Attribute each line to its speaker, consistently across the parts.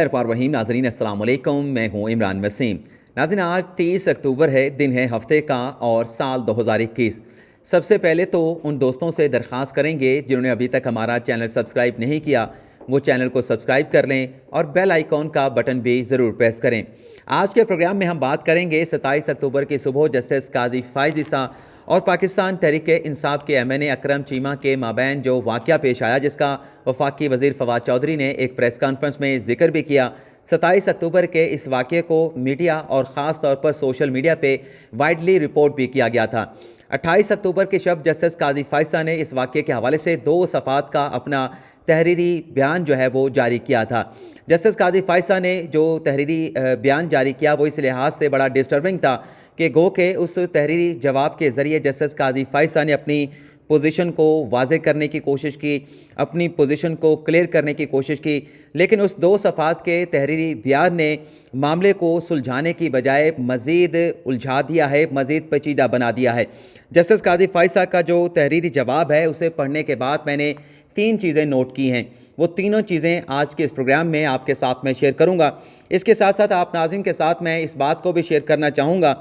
Speaker 1: रहीम नाजरीन अस्सलाम वालेकुम, मैं हूँ इमरान वसीम। नाज़रीन, आज 30 अक्टूबर है, दिन है हफ्ते का और साल 2021। सबसे पहले तो उन दोस्तों से दरख्वास्त करेंगे जिन्होंने अभी तक हमारा चैनल सब्सक्राइब नहीं किया, वो चैनल को सब्सक्राइब कर लें और बेल आइकॉन का बटन भी ज़रूर प्रेस करें। आज के प्रोग्राम में हम बात करेंगे 27 अक्टूबर की सुबह जस्टिस काजी फ़ाइज़ ईसा और पाकिस्तान तहरीक इंसाफ के एमएनए अकरम चीमा के माबैन जो वाक़या पेश आया, जिसका वफाकी वज़ीर फवाद चौधरी ने एक प्रेस कॉन्फ्रेंस में ज़िक्र भी किया। 27 अक्टूबर के इस वाक़े को मीडिया और ख़ास तौर पर सोशल मीडिया पे वाइडली रिपोर्ट भी किया गया था। 28 अक्टूबर की शब जस्टिस काजी फ़ाइज़ ने इस वाक़े के हवाले से 2 सफ़ात का अपना तहरीरी बयान जो है वो जारी किया था। जस्टिस काजी फ़ाइज़ ने जो तहरीरी बयान जारी किया वो इस लिहाज से बड़ा डिस्टर्बिंग था कि गो के उस तहरीरी जवाब के ज़रिए जस्टिस काजी फ़ाइज़ ने अपनी पोजीशन को वाज़े करने की कोशिश की, अपनी पोजीशन को क्लियर करने की कोशिश की, लेकिन उस 2 सफ़ात के तहरीरी बयान ने मामले को सुलझाने की बजाय मज़ीद उलझा दिया है, मज़ीद पेचीदा बना दिया है। जस्टिस काजी फ़ाइज़ का जो तहरीरी जवाब है उसे पढ़ने के बाद मैंने 3 चीज़ें नोट की हैं। वो तीनों चीज़ें आज के इस प्रोग्राम में आपके साथ मैं शेयर करूँगा। इसके साथ साथ आप नाज़रीन के साथ मैं इस बात को भी शेयर करना चाहूँगा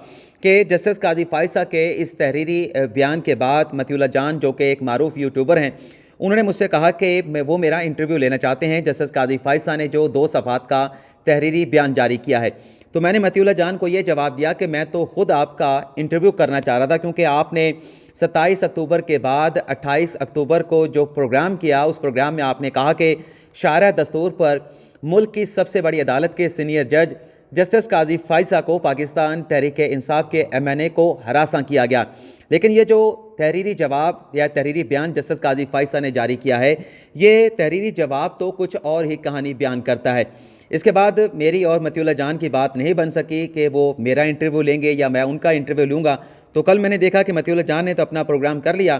Speaker 1: कि जस्टिस काजी फ़ाइज़ के इस तहरीरी बयान के बाद मतीउल्लाह जान जो कि एक मारूफ यूट्यूबर हैं, उन्होंने मुझसे कहा कि वो मेरा इंटरव्यू लेना चाहते हैं जस्टिस काजी फ़ाइज़ ने जो 2 सफ़ात का तहरीरी बयान जारी किया है। तो मैंने मतीउल्लाह जान को ये जवाब दिया कि मैं तो ख़ुद आपका इंटरव्यू करना चाह रहा था, क्योंकि आपने 27 अक्टूबर के बाद 28 अक्टूबर को जो प्रोग्राम किया, उस प्रोग्राम में आपने कहा कि शारा दस्तूर पर मुल्क की सबसे बड़ी अदालत के सीनियर जज जस्टिस काजी फ़ाइज़ को पाकिस्तान तहरीक इंसाफ के एमएनए को हरासा किया गया। लेकिन ये जो तहरीरी जवाब या तहरीरी बयान जस्टिस काजी फ़ाइज़ ने जारी किया है, ये तहरीरी जवाब तो कुछ और ही कहानी बयान करता है। इसके बाद मेरी और मतीउल्लाह जान की बात नहीं बन सकी कि वो मेरा इंटरव्यू लेंगे या मैं उनका इंटरव्यू लूँगा। तो कल मैंने देखा कि मतीउल्लाह जान ने तो अपना प्रोग्राम कर लिया।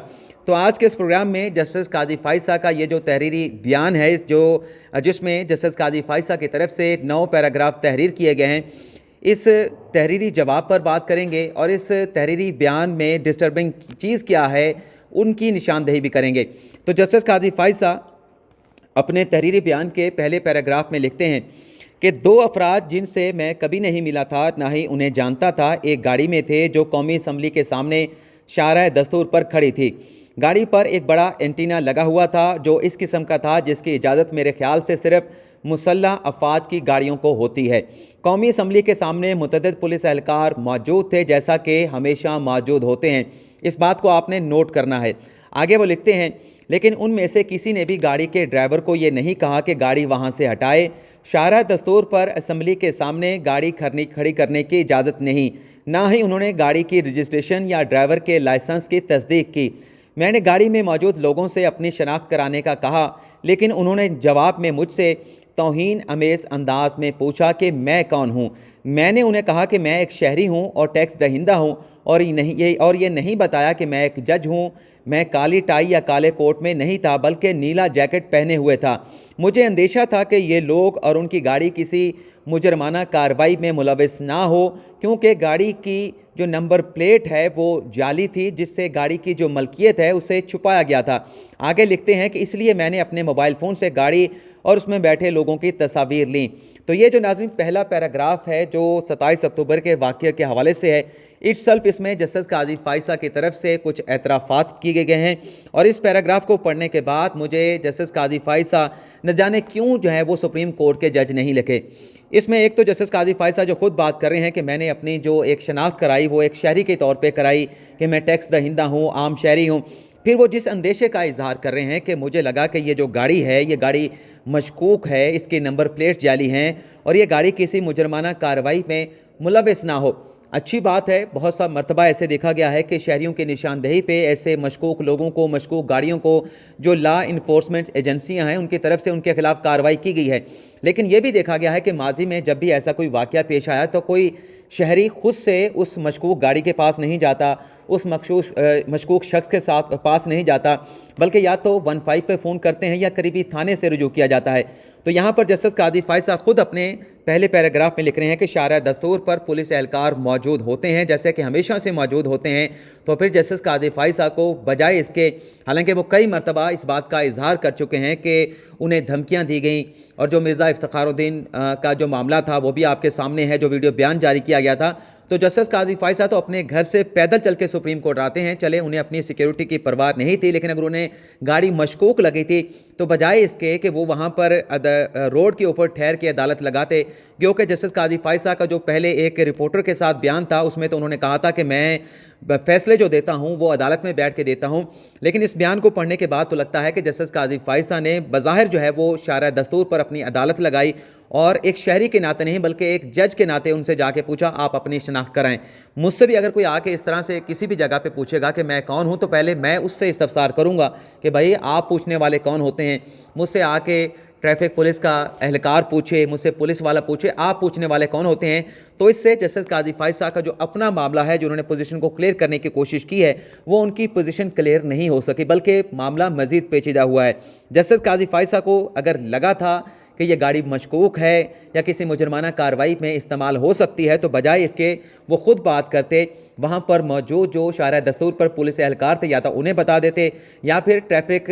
Speaker 1: तो आज के इस प्रोग्राम में जस्टिस काजी फ़ाइज़ का ये जो तहरीरी बयान है, जिसमें जस्टिस काजी फ़ाइज़ की तरफ से 9 पैराग्राफ तहरीर किए गए हैं, इस तहरीरी जवाब पर बात करेंगे और इस तहरीरी बयान में डिस्टर्बिंग चीज़ क्या है उनकी निशानदेही भी करेंगे। तो जस्टिस काजी फ़ाइज़ अपने तहरीरी बयान के पहले पैराग्राफ में लिखते हैं कि 2 अफराद जिनसे मैं कभी नहीं मिला था, ना ही उन्हें जानता था, एक गाड़ी में थे जो कौमी असम्बली के सामने शारा दस्तूर पर खड़ी थी। गाड़ी पर एक बड़ा एंटीना लगा हुआ था जो इस किस्म का था जिसकी इजाज़त मेरे ख्याल से सिर्फ मुसल्लह अफवाज की गाड़ियों को होती है। कौमी असम्बली के सामने मुतअद्दिद पुलिस एहलकार मौजूद थे, जैसा कि हमेशा मौजूद होते हैं। इस बात को आपने नोट करना है। आगे वो लिखते हैं, लेकिन उनमें से किसी ने भी गाड़ी के ड्राइवर को ये नहीं कहा कि गाड़ी वहाँ से हटाए। शारा दस्तूर पर असम्बली के सामने गाड़ी खड़ी करने की इजाज़त नहीं, ना ही उन्होंने गाड़ी की रजिस्ट्रेशन या ड्राइवर के लाइसेंस की तस्दीक की। मैंने गाड़ी में मौजूद लोगों से अपनी शनाख्त कराने का कहा, लेकिन उन्होंने जवाब में मुझसे तौहीन अमेज़ अंदाज में पूछा कि मैं कौन हूँ। मैंने उन्हें कहा कि मैं एक शहरी हूँ और टैक्स दहिंदा हूँ, और ये नहीं बताया कि मैं एक जज हूँ। मैं काली टाई या काले कोट में नहीं था, बल्कि नीला जैकेट पहने हुए था। मुझे अंदेशा था कि ये लोग और उनकी गाड़ी किसी मुजरमाना कार्रवाई में मुलविस ना हो, क्योंकि गाड़ी की जो नंबर प्लेट है वो जाली थी, जिससे गाड़ी की जो मलकियत है उसे छुपाया गया था। आगे लिखते हैं कि इसलिए मैंने अपने मोबाइल फ़ोन से गाड़ी और उसमें बैठे लोगों की तस्वीर ली। तो ये जो नाज़रीन पहला पैराग्राफ है जो 27 अक्टूबर के वाक़ये के हवाले से है, इट्सल्फ इसमें जस्टिस काजी फ़ाइज़ की तरफ से कुछ एतराफ़ात किए गए हैं। और इस पैराग्राफ को पढ़ने के बाद मुझे जस्टिस काजी फ़ाइज़ न जाने क्यों जो है वो सुप्रीम कोर्ट के जज नहीं लगे। इसमें एक तो जस्टिस काजी फ़ाइज़ जो खुद बात कर रहे हैं कि मैंने अपनी जो एक शनाख्त कराई वो एक शहरी के तौर पे कराई कि मैं टैक्स दहिंदा हूँ, आम शहरी हूँ। फिर वो जिस अंदेशे का इजहार कर रहे हैं कि मुझे लगा कि ये जो गाड़ी है ये गाड़ी मशकूक है, इसके नंबर प्लेट जाली हैं और ये गाड़ी किसी मुजरमाना कार्रवाई में मुलविस ना हो। अच्छी बात है, बहुत सा मरतबा ऐसे देखा गया है कि शहरियों की निशानदेही पे ऐसे मशकूक लोगों को, मशकूक गाड़ियों को जो लॉ इन्फोर्समेंट एजेंसियां हैं उनकी तरफ से उनके खिलाफ कार्रवाई की गई है। लेकिन ये भी देखा गया है कि माजी में जब भी ऐसा कोई वाक़या पेश आया तो कोई शहरी खुद से उस मशकूक गाड़ी के पास नहीं जाता, उस मशकूक शख्स के साथ पास नहीं जाता, बल्कि या तो 15 पे फ़ोन करते हैं या करीबी थाने से रुजू किया जाता है। तो यहाँ पर जस्टिस काजी फ़ाइज़ खुद अपने पहले पैराग्राफ में लिख रहे हैं कि शारा दस्तूर पर पुलिस एहलकार मौजूद होते हैं, जैसे कि हमेशा से मौजूद होते हैं। तो फिर जस्टिस कादिर फाइसा को बजाय इसके, हालांकि वो कई मरतबा इस बात का इजहार कर चुके हैं कि उन्हें धमकियां दी गई, और जो मिर्ज़ा इफ्तिखारुद्दीन का जो मामला था वो भी आपके सामने है, जो वीडियो बयान जारी किया गया था, तो जस्टिस कादिर फाइसा तो अपने घर से पैदल चल के सुप्रीम कोर्ट आते हैं। चले उन्हें अपनी सिक्योरिटी की परवाह नहीं थी, लेकिन अगर उन्हें गाड़ी मशकूक लगी थी तो बजाय इसके कि वो वहाँ पर रोड के ऊपर ठहर के अदालत लगाते, क्योंकि जस्टिस कादिर फाइसा का जो पहले एक रिपोर्टर के साथ बयान था उसमें तो उन्होंने कहा था कि मैं फैसले जो देता हूँ वो अदालत में बैठ के देता हूँ, लेकिन इस बयान को पढ़ने के बाद तो लगता है कि जस्टिस कादिर फाइसा ने बज़ाहिर जो है वो शारा दस्तूर पर अपनी अदालत लगाई, और एक शहरी के नाते नहीं बल्कि एक जज के नाते उनसे जाके पूछा आप अपनी शनाख्त कराएं। मुझसे भी अगर कोई आके इस तरह से किसी भी जगह पे पूछेगा कि मैं कौन हूँ, तो पहले मैं उससे इस्तफसार करूँगा कि भाई आप पूछने वाले कौन होते हैं। मुझसे आके ट्रैफिक पुलिस का एहलकार पूछे, मुझसे पुलिस वाला पूछे आप पूछने वाले कौन होते हैं, तो इससे जस्टिस कादिर फाइसा का जो अपना मामला है, जो उन्होंने पोजीशन को क्लियर करने की कोशिश की है, वो उनकी पोजीशन क्लियर नहीं हो सकी, बल्कि मामला मज़ीद पेचीदा हुआ है। जस्टिस कादिर फाइसा को अगर लगा था कि ये गाड़ी मशकूक है या किसी मुजरमाना कार्रवाई में इस्तेमाल हो सकती है, तो बजाय इसके वो ख़ुद बात करते, वहाँ पर मौजूद जो शारा दस्तूर पर पुलिस एहलकार थे या तो उन्हें बता देते, या फिर ट्रैफिक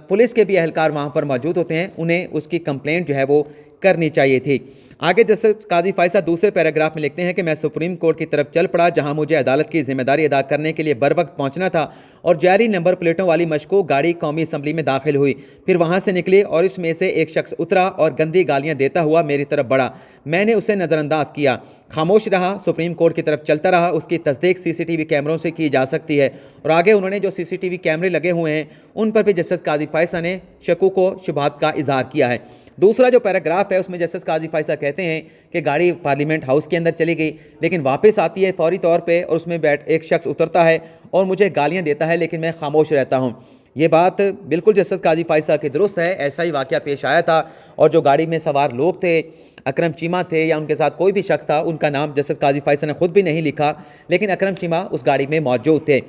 Speaker 1: पुलिस के भी एहलकार वहाँ पर मौजूद होते हैं, उन्हें उसकी कंप्लेंट जो है वो करनी चाहिए थी। आगे जस्टिस कादिर फाइसा दूसरे पैराग्राफ में लिखते हैं कि मैं सुप्रीम कोर्ट की तरफ चल पड़ा, जहां मुझे अदालत की जिम्मेदारी अदा करने के लिए बर वक्त पहुंचना था, और जारी नंबर प्लेटों वाली मशकूक गाड़ी कौमी असम्बली में दाखिल हुई, फिर वहां से निकली और इसमें से एक शख्स उतरा और गंदी गालियां देता हुआ मेरी तरफ बढ़ा। मैंने उसे नज़रअंदाज किया, खामोश रहा, सुप्रीम कोर्ट की तरफ चलता रहा। उसकी तस्दीक CCTV कैमरों से की जा सकती है, और आगे उन्होंने जो CCTV कैमरे लगे हुए हैं उन पर भी जस्टिस कादिर फाइसा ने शकूक व शुबहात का इजहार किया है। दूसरा जो पैराग्राफ है उसमें जस्टिस कादिर फाइसा कहते हैं कि गाड़ी पार्लियामेंट हाउस के अंदर चली गई, लेकिन वापस आती है फौरी तौर पे, और उसमें एक शख्स उतरता है और मुझे गालियां देता है, लेकिन मैं खामोश रहता हूं। ये बात बिल्कुल जस्टिस कादिर फाइसा की दुरुस्त है, ऐसा ही वाक़या पेश आया था, और जो गाड़ी में सवार लोग थे, अकरम चीमा थे या उनके साथ कोई भी शख्स था, उनका नाम जस्टिस कादिर फाइसा ने खुद भी नहीं लिखा, लेकिन अकरम चीमा उस गाड़ी में मौजूद थे।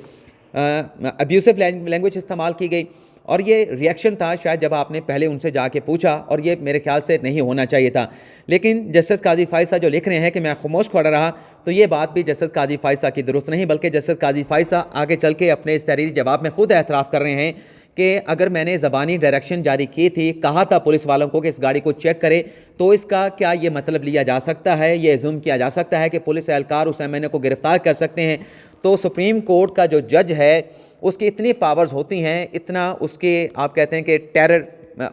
Speaker 1: अब्यूसिव लैंग्वेज इस्तेमाल की गई, और ये रिएक्शन था शायद जब आपने पहले उनसे जाके पूछा, और ये मेरे ख्याल से नहीं होना चाहिए था। लेकिन जस्टिस कादिर फाइसा जो लिख रहे हैं कि मैं खामोश खड़ा रहा, तो ये बात भी जस्टिस कादिर फाइसा की दुरुस्त नहीं, बल्कि जस्टिस कादिर फाइसा आगे चल के अपने इस तहरीरी जवाब में खुद एतराफ़ कर रहे हैं कि अगर मैंने ज़बानी डायरेक्शन जारी की थी, कहा था पुलिस वालों को कि इस गाड़ी को चेक करें, तो इसका क्या ये मतलब लिया जा सकता है, ये एज्यूम किया जा सकता है कि पुलिस एहलकार उस MNA को गिरफ़्तार कर सकते हैं। तो सुप्रीम कोर्ट का जो जज है उसकी इतनी पावर्स होती हैं, इतना उसके आप कहते हैं कि टेरर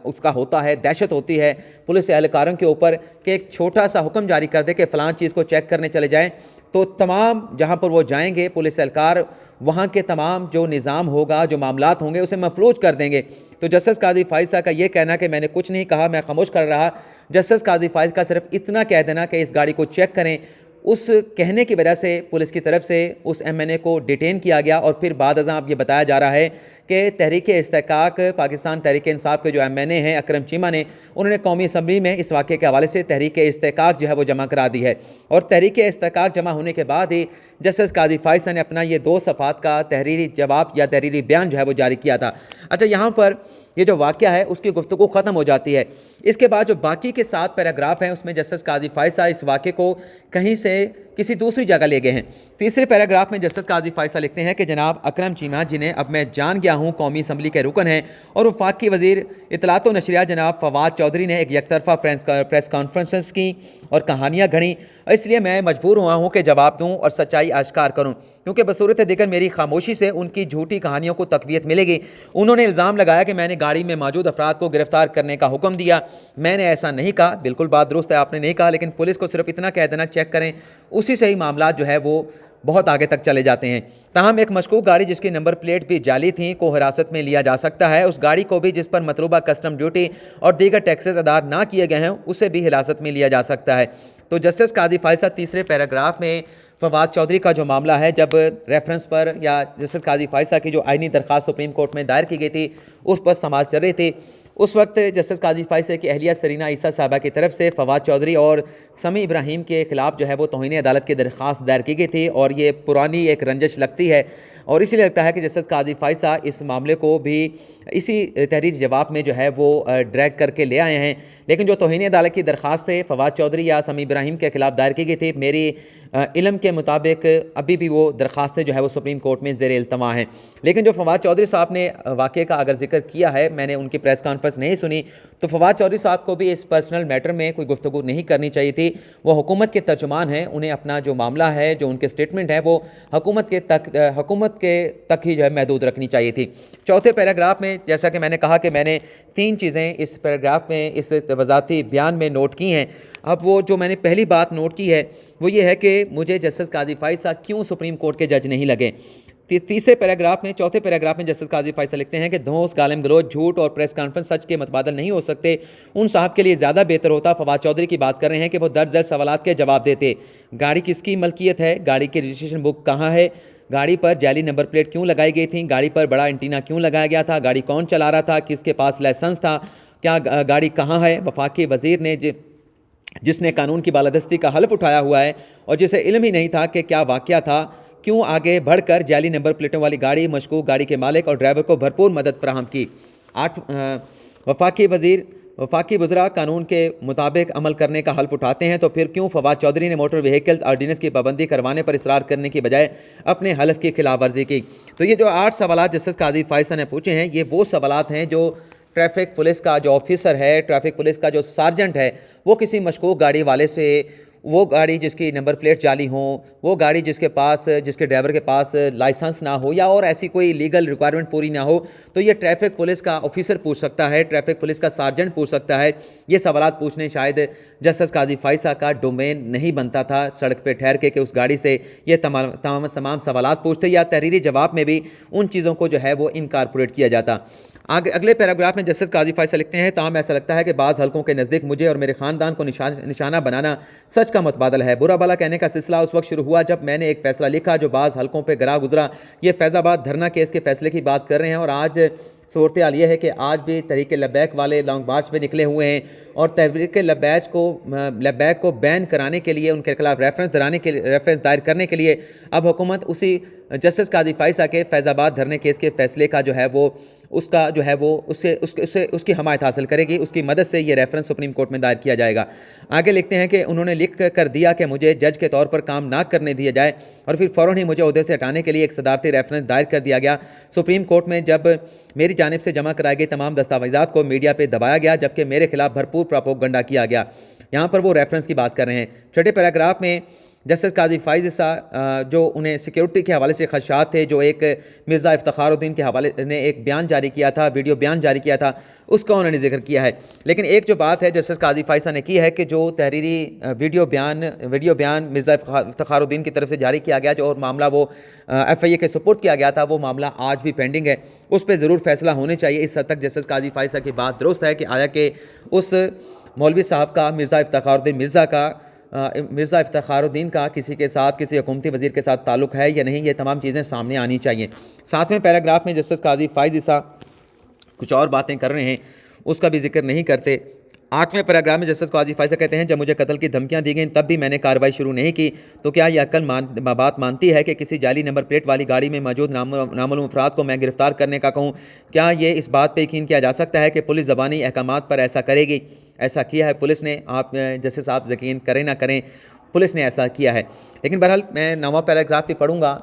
Speaker 1: उसका होता है, दहशत होती है पुलिस एहलकारों के ऊपर, कि एक छोटा सा हुक्म जारी कर दे कि फ़लाँ चीज़ को चेक करने चले जाएं, तो तमाम जहां पर वो जाएंगे पुलिस एहलकार वहां के तमाम जो निज़ाम होगा, जो मामलात होंगे, उसे मफलूज कर देंगे। तो जस्टिस कादिर फाइसा का ये कहना कि मैंने कुछ नहीं कहा, मैं खामोश कर रहा, जस्टिस कादिर फाइसा का सिर्फ इतना कह देना कि इस गाड़ी को चेक करें, उस कहने की वजह से पुलिस की तरफ से उस MNA को डिटेन किया गया। और फिर बाद अज़ां अब ये बताया जा रहा है कि तहरीक इस्तेहकाक पाकिस्तान तहरीक इंसाफ के जो MNA हैं अकरम चीमा ने, उन्होंने कौमी असम्बली में इस वाक़े के हवाले से तहरीक इस्तेहकाक जो है वो जमा करा दी है, और तहरीक इस्तेहकाक जमा होने के बाद ही जस्टिस कादिर फाइसा ने अपना ये 2 सफ़ात का तहरीरी जवाब या तहरीरी बयान जो है वो जारी किया था। अच्छा, यहाँ पर ये जो वाक़या है उसकी गुफ्तगू ख़त्म हो जाती है। इसके बाद जो बाकी के 7 पैराग्राफ हैं उसमें जस्टिस कादिर फाइसा इस वाक़े को कहीं से किसी दूसरी जगह ले गए हैं। तीसरे पैराग्राफ में जस्टिस कादिर फाइसा लिखते हैं कि जनाब अकरम चीमा, जिन्हें अब मैं जान गया हूँ कौमी असम्बली के रुकन हैं और वफाकी वज़ीर इतलात व नशरियात जनाब फवाद चौधरी ने एक यकतरफ़ा प्रेस कॉन्फ्रेंसेस की और कहानियाँ गढ़ी, इसलिए मैं मजबूर हुआ हूँ कि जवाब दूँ और सच्चाई आश्कार करूँ, क्योंकि बसूरत दिगर मेरी खामोशी से उनकी झूठी कहानियों को तक़वियत मिलेगी। उन्होंने इल्ज़ाम लगाया कि मैंने गाड़ी में मौजूद अफराद को गिरफ़्तार करने का हुक्म दिया, मैंने ऐसा नहीं कहा। बिल्कुल बात दुरुस्त है, आपने नहीं कहा, लेकिन पुलिस को सिर्फ इतना कह देना चेक करें, उसी से ही मामला जो है वो बहुत आगे तक चले जाते हैं। ताहम एक मशकूक गाड़ी जिसकी नंबर प्लेट भी जाली थी को हिरासत में लिया जा सकता है। उस गाड़ी को भी जिस पर मतलूबा कस्टम ड्यूटी और दीगर टैक्सेस अदा ना किए गए हैं उसे भी हिरासत में लिया जा सकता है। तो जस्टिस कादिर फाइसा तीसरे पैराग्राफ में फवाद चौधरी का जो मामला है, जब रेफरेंस पर या जस्टिस कादिर फाइसा की जो आइनी दरख्वास्त सुप्रीम कोर्ट में दायर की गई थी उस पर समाज चल रही थी, اس وقت جسٹس قاضی فائصہ کی اہلیہ سرینہ عیسیٰ صاحبہ کی طرف سے فواد چودھری اور سمیع ابراہیم کے خلاف جو ہے وہ توہین عدالت کی درخواست دائر کی گئی تھی، اور یہ پرانی ایک رنجش لگتی ہے، اور اسی لیے لگتا ہے کہ جسٹس قاضی فائصہ اس معاملے کو بھی اسی تحریری جواب میں جو ہے وہ ڈریگ کر کے لے آئے ہیں۔ لیکن جو توہین عدالت کی درخواست ہے فواد چودھری یا سمیع ابراہیم کے خلاف دائر کی گئی تھی، میری علم کے مطابق ابھی بھی وہ درخواستیں جو ہے وہ سپریم کورٹ میں زیر التوا ہیں۔ لیکن جو فواد چودھری صاحب نے واقعے کا اگر ذکر کیا ہے، میں نے ان کی پریس کانفرنس نہیں سنی، تو فواد چودھری صاحب کو بھی اس پرسنل میٹر میں کوئی گفتگو نہیں کرنی چاہیے تھی۔ وہ حکومت کے ترجمان ہیں، انہیں اپنا جو معاملہ ہے، جو ان کے سٹیٹمنٹ ہے، وہ حکومت کے تک ہی جو ہے محدود رکھنی چاہیے تھی۔ چوتھے پیراگراف میں جیسا کہ میں نے کہا کہ میں نے 3 چیزیں اس پیراگراف میں، اس وضاحتی بیان میں نوٹ کی ہیں۔ اب وہ جو میں نے پہلی بات نوٹ کی ہے وہ یہ ہے کہ مجھے جسٹس قاضی فائصہ کیوں سپریم کورٹ کے جج نہیں لگے۔ چوتھے پیراگراف میں جسٹس قاضی فائصہ لکھتے ہیں کہ دھوس، گالم گلوچ، جھوٹ اور پریس کانفرنس سچ کے متبادل نہیں ہو سکتے۔ ان صاحب کے لیے زیادہ بہتر ہوتا، فواد چودھری کی بات کر رہے ہیں، کہ وہ درج سوالات کے جواب دیتے۔ گاڑی کس کی ملکیت ہے؟ گاڑی کی رجسٹریشن بک کہاں ہے؟ گاڑی پر جعلی نمبر پلیٹ کیوں لگائی گئی تھیں؟ گاڑی پر بڑا انٹینا کیوں لگایا گیا تھا؟ گاڑی کون چلا رہا تھا؟ کس کے پاس لائسنس تھا؟ کیا گاڑی کہاں ہے؟ وفاقی وزیر نے جس نے قانون کی بالادستی کا حلف اٹھایا ہوا ہے اور جسے علم ہی نہیں تھا کہ کیا واقعہ تھا، کیوں آگے بڑھ کر جعلی نمبر پلیٹوں والی گاڑی، مشکوک گاڑی کے مالک اور ڈرائیور کو بھرپور مدد فراہم کی؟ وفاقی وزراء قانون کے مطابق عمل کرنے کا حلف اٹھاتے ہیں، تو پھر کیوں فواد چودھری نے موٹر وہیکلز آرڈیننس کی پابندی کروانے پر اصرار کرنے کی بجائے اپنے حلف کی خلاف ورزی کی؟ تو یہ جو 8 سوالات جسٹس قاضی فائصہ نے پوچھے ہیں، یہ وہ سوالات ہیں جو ٹریفک پولیس کا جو آفیسر ہے، ٹریفک پولیس کا جو سارجنٹ ہے، وہ کسی مشکوک گاڑی والے سے، وہ گاڑی جس کی نمبر پلیٹ جعلی ہوں، وہ گاڑی جس کے ڈرائیور کے پاس لائسنس نہ ہو یا اور ایسی کوئی لیگل ریکوائرمنٹ پوری نہ ہو، تو یہ ٹریفک پولیس کا آفیسر پوچھ سکتا ہے، ٹریفک پولیس کا سارجنٹ پوچھ سکتا ہے۔ یہ سوالات پوچھنے شاید جسٹس قاضی فائصہ کا ڈومین نہیں بنتا تھا سڑک پہ ٹھہر کے کہ اس گاڑی سے یہ تمام سوالات پوچھتے، یا تحریری جواب میں بھی ان چیزوں کو جو ہے وہ انکارپوریٹ کیا جاتا۔ اگلے پیراگراف میں جسٹس قاضی فائصہ لکھتے ہیں، تاہم ایسا لگتا ہے کہ بعض حلقوں کے نزدیک مجھے اور میرے خاندان کو نشانہ بنانا سچ کا متبادل ہے۔ برا بھلا کہنے کا سلسلہ اس وقت شروع ہوا جب میں نے ایک فیصلہ لکھا جو بعض حلقوں پہ گرا گزرا۔ یہ فیض آباد دھرنا کیس کے فیصلے کی بات کر رہے ہیں، اور آج صورتحال یہ ہے کہ آج بھی تحریک لبیک والے لانگ مارچ پہ نکلے ہوئے ہیں، اور تحریک لبیک کو بین کرانے کے لیے، ان کے خلاف ریفرنس دائر کرنے کے لیے اب حکومت اسی جسٹس قاضی فائصہ کے فیض آباد دھرنے کیس کے فیصلے کا جو ہے وہ اس کی حمایت حاصل کرے گی، اس کی مدد سے یہ ریفرنس سپریم کورٹ میں دائر کیا جائے گا۔ آگے لکھتے ہیں کہ انہوں نے لکھ کر دیا کہ مجھے جج کے طور پر کام نہ کرنے دیا جائے، اور پھر فوراً ہی مجھے عہدے سے ہٹانے کے لیے ایک صدارتی ریفرنس دائر کر دیا گیا۔ سپریم کورٹ میں جب میری جانب سے جمع کرائی گئی تمام دستاویزات کو میڈیا پہ دبایا گیا، جبکہ میرے خلاف بھرپور پروپیگنڈا کیا گیا۔ یہاں پر وہ ریفرنس کی بات کر رہے ہیں۔ چھٹے پیراگراف میں جسٹس قاضی فائصہ جو انہیں سیکیورٹی کے حوالے سے خدشات تھے، جو ایک مرزا افتخار الدین کے حوالے نے ایک بیان جاری کیا تھا، ویڈیو بیان جاری کیا تھا، اس کا انہوں نے ذکر کیا ہے۔ لیکن ایک جو بات ہے جسٹس قاضی فائصہ نے کی ہے کہ جو تحریری ویڈیو بیان مرزا افتخار الدین کی طرف سے جاری کیا گیا، جو اور معاملہ وہ FIA کے سپرد کیا گیا تھا، وہ معاملہ آج بھی پینڈنگ ہے، اس پہ ضرور فیصلہ ہونے چاہیے۔ اس حد تک جسٹس قاضی فائصہ کی بات درست ہے کہ آیا کہ اس مولوی صاحب کا مرزا افتخار الدین کا کسی کے ساتھ، کسی حکومتی وزیر کے ساتھ تعلق ہے یا نہیں، یہ تمام چیزیں سامنے آنی چاہیے۔ 7ویں پیراگراف میں جسٹس قاضی فائصہ کچھ اور باتیں کر رہے ہیں، اس کا بھی ذکر نہیں کرتے۔ 8ویں پیراگراف میں جسٹس قاضی فائصہ کہتے ہیں، جب مجھے قتل کی دھمکیاں دی گئیں تب بھی میں نے کارروائی شروع نہیں کی، تو کیا یہ عقل بات مانتی ہے کہ کسی جعلی نمبر پلیٹ والی گاڑی میں موجود نامعلوم افراد کو میں گرفتار کرنے کا کہوں؟ کیا یہ اس بات پہ یقین کیا جا سکتا ہے کہ پولیس زبانی احکامات پر ایسا کرے گی؟ ایسا کیا ہے پولیس نے، آپ جسٹس صاحب یقین کریں نہ کریں، پولیس نے ایسا کیا ہے۔ لیکن بہرحال میں 9واں پیراگراف بھی پڑھوں گا،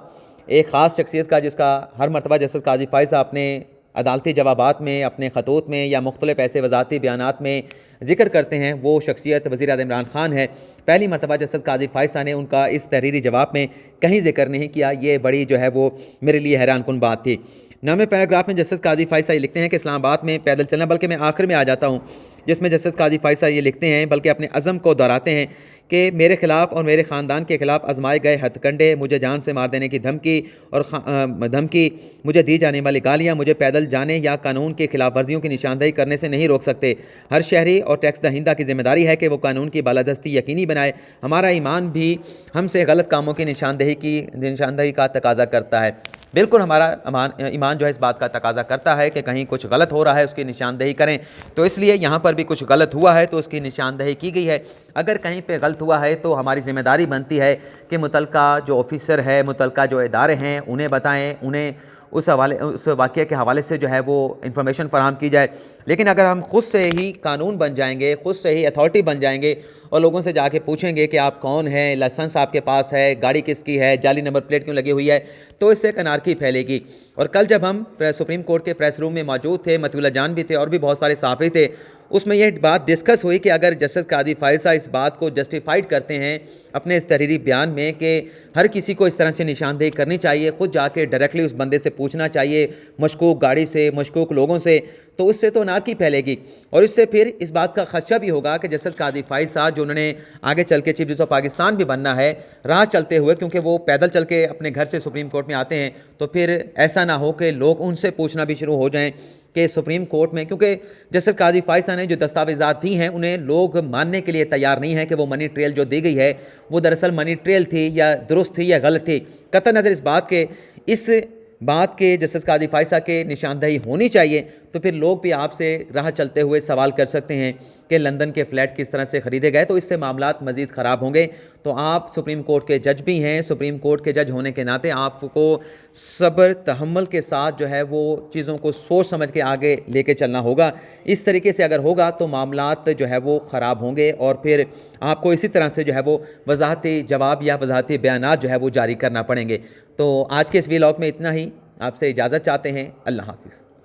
Speaker 1: ایک خاص شخصیت کا جس کا ہر مرتبہ جسٹس قاضی فائصہ اپنے عدالتی جوابات میں، اپنے خطوط میں یا مختلف ایسے وضاحتی بیانات میں ذکر کرتے ہیں، وہ شخصیت وزیر اعظم عمران خان ہے۔ پہلی مرتبہ جسٹس قاضی فائصہ نے ان کا اس تحریری جواب میں کہیں ذکر نہیں کیا، یہ بڑی جو ہے وہ میرے لیے حیران کن بات تھی۔ 9ویں پیراگراف میں جسٹس قاضی فائصہ یہ لکھتے ہیں کہ اسلام آباد میں پیدل چلنا، بلکہ میں آخر میں آ جاتا ہوں، جس میں جسٹس قاضی فائز صاحب یہ لکھتے ہیں بلکہ اپنے عزم کو دہراتے ہیں کہ میرے خلاف اور میرے خاندان کے خلاف آزمائے گئے ہتھ کنڈے، مجھے جان سے مار دینے کی دھمکی اور دھمکی، مجھے دی جانے والی گالیاں مجھے پیدل جانے یا قانون کی خلاف ورزیوں کی نشاندہی کرنے سے نہیں روک سکتے۔ ہر شہری اور ٹیکس دہندہ کی ذمہ داری ہے کہ وہ قانون کی بالادستی یقینی بنائے۔ ہمارا ایمان بھی ہم سے غلط کاموں کی نشاندہی کا تقاضا کرتا ہے۔ بالکل ہمارا ایمان جو ہے اس بات کا تقاضا کرتا ہے کہ کہیں کچھ غلط ہو رہا ہے اس کی نشاندہی کریں، تو اس لیے یہاں پر بھی کچھ غلط ہوا ہے تو اس کی نشاندہی کی گئی ہے۔ اگر کہیں پہ غلط ہوا ہے تو ہماری ذمہ داری بنتی ہے کہ متعلقہ جو آفیسر ہے، متعلقہ جو ادارے ہیں انہیں بتائیں، انہیں اس واقعے کے حوالے سے جو ہے وہ انفارمیشن فراہم کی جائے۔ لیکن اگر ہم خود سے ہی قانون بن جائیں گے، خود سے ہی اتھارٹی بن جائیں گے اور لوگوں سے جا کے پوچھیں گے کہ آپ کون ہیں، لائسنس آپ کے پاس ہے، گاڑی کس کی ہے، جعلی نمبر پلیٹ کیوں لگی ہوئی ہے، تو اس سے ایک انارکی پھیلے گی۔ اور کل جب ہم سپریم کورٹ کے پریس روم میں موجود تھے، مطیع اللہ جان بھی تھے اور بھی بہت سارے صحافی تھے، اس میں یہ بات ڈسکس ہوئی کہ اگر جسٹس قاضی فائز صاحب اس بات کو جسٹیفائیڈ کرتے ہیں اپنے اس تحریری بیان میں کہ ہر کسی کو اس طرح سے نشاندہی کرنی چاہیے، خود جا کے ڈائریکٹلی اس بندے سے پوچھنا چاہیے، مشکوک گاڑی سے، مشکوک لوگوں سے، تو اس سے تو انارکی پھیلے گی۔ اور اس سے پھر اس بات کا خدشہ بھی ہوگا کہ جسٹس قاضی فائز صاحب جو انہوں نے آگے چل کے چیف جسٹس آف پاکستان بھی بننا ہے راہ چلتے ہوئے، کیونکہ وہ پیدل چل کے اپنے گھر سے سپریم کورٹ میں آتے ہیں، تو پھر ایسا نہ ہو کہ لوگ ان سے پوچھنا بھی شروع ہو جائیں کہ سپریم کورٹ میں، کیونکہ جسٹس قاضی فائز صاحب نے جو دستاویزات دی ہیں انہیں لوگ ماننے کے لیے تیار نہیں ہیں کہ وہ منی ٹریل جو دی گئی ہے وہ دراصل منی ٹریل تھی یا درست تھی یا غلط تھی۔ قطع نظر اس بات کے جسٹس قاضی فائز صاحب کے نشاندہی ہونی چاہیے، تو پھر لوگ بھی آپ سے راہ چلتے ہوئے سوال کر سکتے ہیں کہ لندن کے فلیٹ کس طرح سے خریدے گئے، تو اس سے معاملات مزید خراب ہوں گے۔ تو آپ سپریم کورٹ کے جج بھی ہیں، سپریم کورٹ کے جج ہونے کے ناطے آپ کو صبر تحمل کے ساتھ جو ہے وہ چیزوں کو سوچ سمجھ کے آگے لے کے چلنا ہوگا۔ اس طریقے سے اگر ہوگا تو معاملات جو ہے وہ خراب ہوں گے اور پھر آپ کو اسی طرح سے جو ہے وہ وضاحتی جواب یا وضاحتی بیانات جو ہے وہ جاری کرنا پڑیں گے۔ تو آج کے اس ویلاگ میں اتنا ہی، آپ سے اجازت چاہتے ہیں۔ اللہ حافظ۔